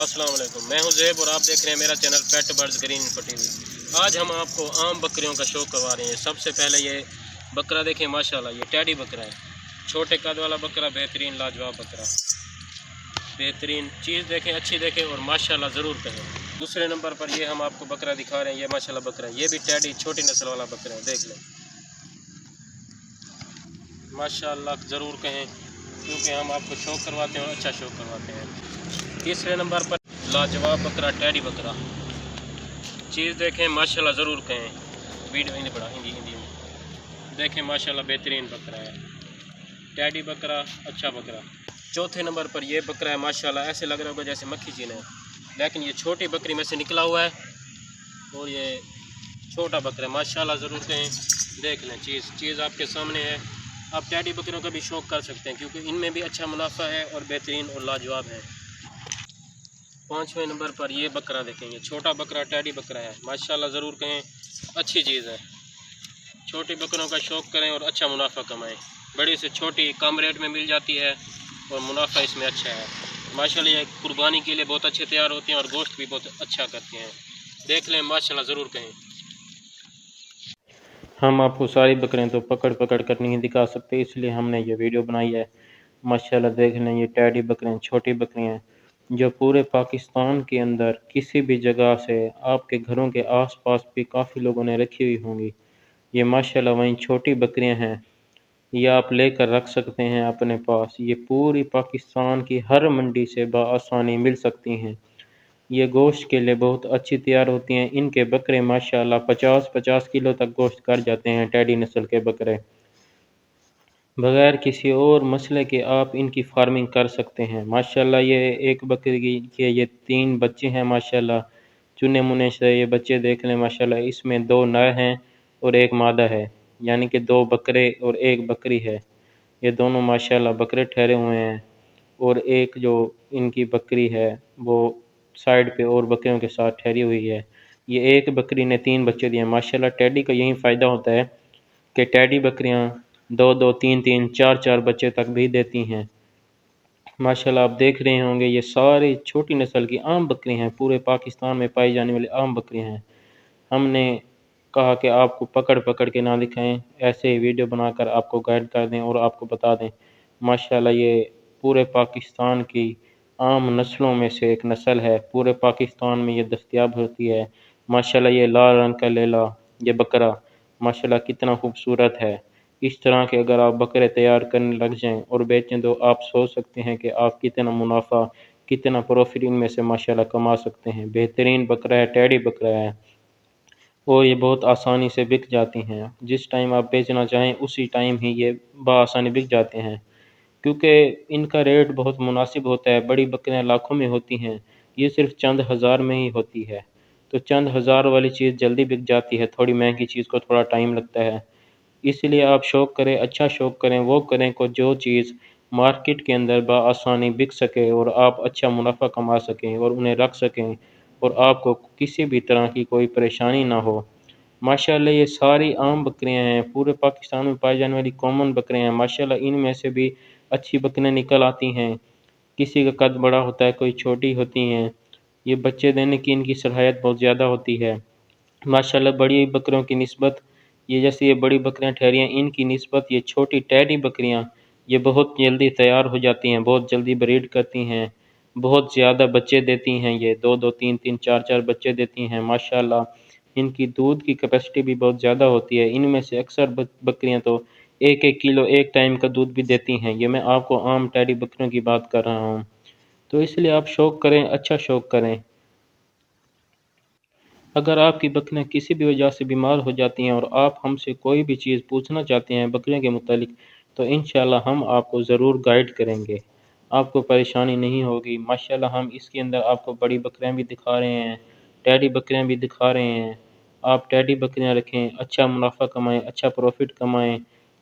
अस्सलाम वालेकुम, मैं हूं ज़ैब और आप देख रहे हैं मेरा चैनल पेट बर्ड्स ग्रीन इन्फो टीवी। आज हम आपको आम बकरियों का शो करवा रहे हैं। सबसे पहले ये बकरा देखें, माशाल्लाह ये टैडी बकरा है। छोटे कद वाला बकरा, बेहतरीन लाजवाब बकरा, बेहतरीन चीज़ देखें, अच्छी देखें और माशाल्लाह ज़रूर कहें। दूसरे नंबर पर ये हम आपको बकरा दिखा रहे हैं, ये माशाल्लाह बकरा है। ये भी टैडी छोटी नस्ल वाला बकरा है, देख लें, माशाल्लाह ज़रूर कहें, क्योंकि हम आपको शौक करवाते हैं और अच्छा शौक करवाते हैं। तीसरे नंबर पर लाजवाब बकरा, टैडी बकरा, चीज़ देखें, माशाल्लाह ज़रूर कहें। वीडियो नहीं बढ़ा, हिंदी देखें, माशाल्लाह बेहतरीन बकरा है, टैडी बकरा, अच्छा बकरा। चौथे नंबर पर यह बकरा है, माशाल्लाह ऐसे लग रहा होगा जैसे मक्खी चीना है, लेकिन ये छोटी बकरी में से निकला हुआ है और ये छोटा बकरा है, माशाल्लाह ज़रूर कहें। देख लें, चीज़ आपके सामने है। आप टैडी बकरियों का भी शौक कर सकते हैं, क्योंकि इनमें भी अच्छा मुनाफा है और बेहतरीन और लाजवाब है। पाँचवें नंबर पर ये बकरा देखेंगे, छोटा बकरा, टैडी बकरा है, माशाल्लाह ज़रूर कहें, अच्छी चीज़ है। छोटी बकरों का शौक करें और अच्छा मुनाफा कमाएं। बड़ी से छोटी कम रेट में मिल जाती है और मुनाफा इसमें अच्छा है। माशाल्लाह ये कुर्बानी के लिए बहुत अच्छे तैयार होते हैं और गोश्त भी बहुत अच्छा करते हैं। देख लें, माशाल्लाह ज़रूर कहें। हम आपको सारी बकरें तो पकड़ पकड़ कर नहीं दिखा सकते, इसलिए हमने ये वीडियो बनाई है। माशाल्लाह देख लें, ये टैडी बकरें, छोटी बकरियां जो पूरे पाकिस्तान के अंदर किसी भी जगह से आपके घरों के आसपास भी काफ़ी लोगों ने रखी हुई होंगी। ये माशाल्लाह वहीं छोटी बकरियां हैं, ये आप लेकर रख सकते हैं अपने पास। ये पूरी पाकिस्तान की हर मंडी से बआसानी मिल सकती हैं। ये गोश्त के लिए बहुत अच्छी तैयार होती हैं। इनके बकरे माशाल्लाह 50-50 किलो तक गोश्त कर जाते हैं। टैडी नस्ल के बकरे बगैर किसी और मसले के आप इनकी फार्मिंग कर सकते हैं। माशाल्लाह ये एक बकरी के ये 3 बच्चे हैं, माशाल्लाह चुने मुने से ये बच्चे देख लें। माशाल्लाह इसमें 2 नर हैं और एक मादा है, यानी कि 2 बकरे और एक बकरी है। ये दोनों माशाल्लाह बकरे ठहरे हुए हैं और एक जो इनकी बकरी है वो साइड पे और बकरियों के साथ ठहरी हुई है। ये एक बकरी ने 3 बच्चे दिए। माशाल्लाह टैडी का यही फ़ायदा होता है कि टैडी बकरियां 2-2, 3-3, 4-4 बच्चे तक भी देती हैं। माशाल्लाह आप देख रहे होंगे, ये सारी छोटी नस्ल की आम बकरी हैं, पूरे पाकिस्तान में पाई जाने वाली आम बकरियां हैं। हमने कहा कि आपको पकड़ पकड़ के ना दिखाएं, ऐसे ही वीडियो बनाकर आपको गाइड कर दें और आपको बता दें। माशाल्लाह ये पूरे पाकिस्तान की आम नस्लों में से एक नस्ल है, पूरे पाकिस्तान में ये दस्तयाब होती है। माशाल्लाह ये लाल रंग का लैला, ये बकरा माशाल्लाह कितना खूबसूरत है। इस तरह के अगर आप बकरे तैयार करने लग जाएं और बेचें तो आप सोच सकते हैं कि आप कितना मुनाफा, कितना प्रॉफिट इनमें से माशाल्लाह कमा सकते हैं। बेहतरीन बकरा है, टैडी बकरा है और ये बहुत आसानी से बिक जाती हैं। जिस टाइम आप बेचना चाहें उसी टाइम ही ये बआसानी बिक जाते हैं, क्योंकि इनका रेट बहुत मुनासिब होता है। बड़ी बकरियां लाखों में होती हैं, ये सिर्फ चंद हज़ार में ही होती है। तो चंद हज़ार वाली चीज़ जल्दी बिक जाती है, थोड़ी महंगी चीज़ को थोड़ा टाइम लगता है। इसलिए आप शौक करें, अच्छा शौक करें, वो करें को जो चीज़ मार्केट के अंदर बआसानी बिक सके और आप अच्छा मुनाफा कमा सकें और उन्हें रख सकें और आपको किसी भी तरह की कोई परेशानी ना हो। माशाल्लाह ये सारी आम बकरियां हैं, पूरे पाकिस्तान में पाई जाने वाली कॉमन बकरियां हैं। माशाल्लाह इनमें से भी अच्छी बकरियां निकल आती हैं, किसी का कद बड़ा होता है, कोई छोटी होती हैं। ये बच्चे देने की इनकी सलाहियत बहुत ज़्यादा होती है। माशाल्लाह बड़ी बकरियों की निस्बत, ये जैसे ये बड़ी बकरियां ठहरी हैं, इनकी निस्बत ये छोटी टैडी बकरियां ये बहुत जल्दी तैयार हो जाती हैं, बहुत जल्दी ब्रीड करती हैं, बहुत ज़्यादा बच्चे देती हैं। ये 2-2, 3-3, 4-4 बच्चे देती हैं। माशाल्लाह इनकी दूध की कैपेसिटी भी बहुत ज़्यादा होती है। इनमें से अक्सर बकरियां तो 1-1 किलो एक टाइम का दूध भी देती हैं। ये मैं आपको आम टैडी बकरियों की बात कर रहा हूँ। तो इसलिए आप शौक करें, अच्छा शौक करें। अगर आपकी बकरियां किसी भी वजह से बीमार हो जाती हैं और आप हमसे कोई भी चीज़ पूछना चाहते हैं बकरियों के मुतालिक, तो इंशाल्लाह हम आपको ज़रूर गाइड करेंगे, आपको परेशानी नहीं होगी। माशाल्लाह हम इसके अंदर आपको बड़ी बकरियां भी दिखा रहे हैं, टैडी बकरियां भी दिखा रहे हैं। आप टैडी बकरियां रखें, अच्छा मुनाफा कमाएं, अच्छा प्रॉफिट कमाएं।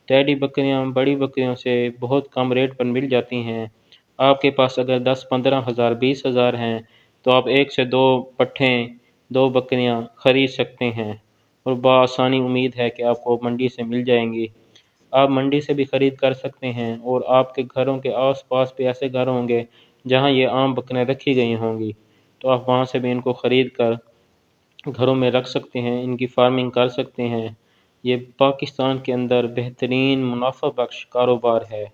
टैडी बकरियां बड़ी बकरियों से बहुत कम रेट पर मिल जाती हैं। आपके पास अगर 10-15 हज़ार, 20 हज़ार हैं तो आप एक से दो पट्ठें, 2 बकरियां खरीद सकते हैं और बआसानी उम्मीद है कि आपको मंडी से मिल जाएंगी। आप मंडी से भी ख़रीद कर सकते हैं और आपके घरों के आस पास भी ऐसे घर होंगे जहां ये आम बकरियां रखी गई होंगी। تو آپ وہاں سے بھی ان کو خرید کر گھروں میں رکھ سکتے ہیں، ان کی فارمنگ کر سکتے ہیں۔ یہ پاکستان کے اندر بہترین منافع بخش کاروبار ہے۔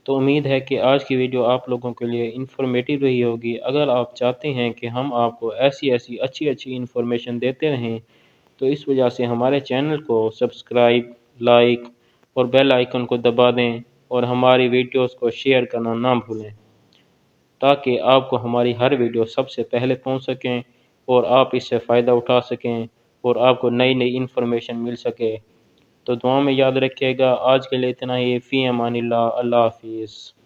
تو امید ہے کہ آج کی ویڈیو آپ لوگوں کے لیے انفارمیٹیو رہی ہوگی۔ اگر آپ چاہتے ہیں کہ ہم آپ کو ایسی اچھی انفارمیشن دیتے رہیں تو اس وجہ سے ہمارے چینل کو سبسکرائب، لائک اور بیل آئیکن کو دبا دیں اور ہماری ویڈیوز کو شیئر کرنا نہ بھولیں، تاکہ آپ کو ہماری ہر ویڈیو سب سے پہلے پہنچ سکیں اور آپ اس سے فائدہ اٹھا سکیں اور آپ کو نئی انفارمیشن مل سکے۔ تو دعا میں یاد رکھیے گا۔ آج کے لیے اتنا ہی۔ فی امان اللہ، اللہ حافظ۔